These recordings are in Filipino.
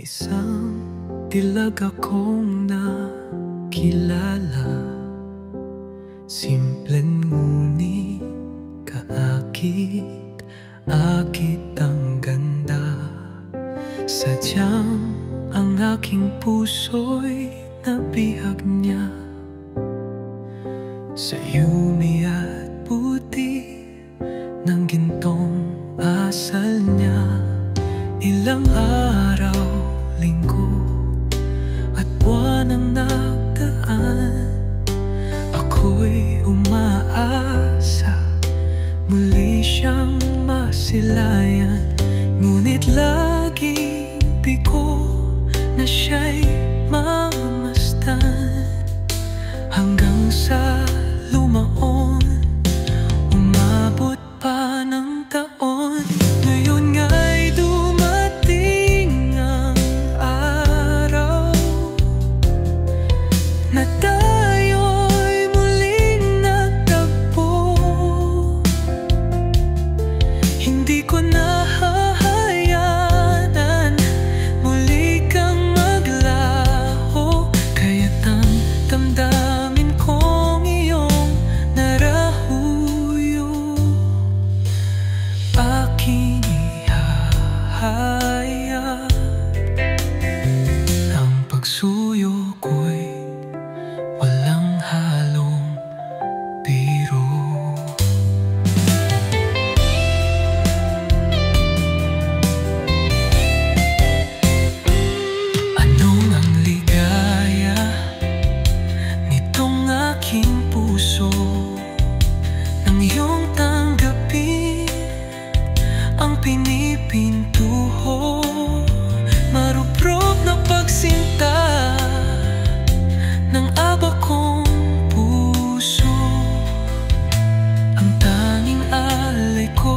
Isang dilag akong nakilala, simpleng ngunit kaakit-akit ang ganda. Sadyang ang aking puso'y nabihag niya sa yumi at puti ng gintong asal niya. Ilang araw, linggo at buwan ang nagdaan, ako'y umaasa muli siyang masilayan. Ngunit laging bigo na siya'y mamasdan, hanggang sa lumaon, umabot pa ng taon. Ngayon nga'y dumating ang araw na tayo'y muling nagtagpo. Hindi ko nahahayanan muli kang maglaho, kaya't ang damdamin kong iyong narahuyo, aking ihahayag. Ang pagsuyo ko'y walang halong biro. Anong ang ligaya nitong aking puso, nang iyong tanggapin ang pinipintuho. Maruprop na pagsinta ng aba kong puso, ang tanging alay ko,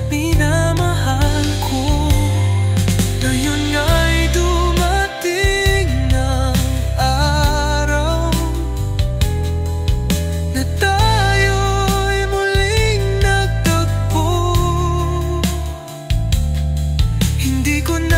minamahal ko. Ngayon nga'y dumating ang araw na tayo'y muling nagtagpo. Hindi ko na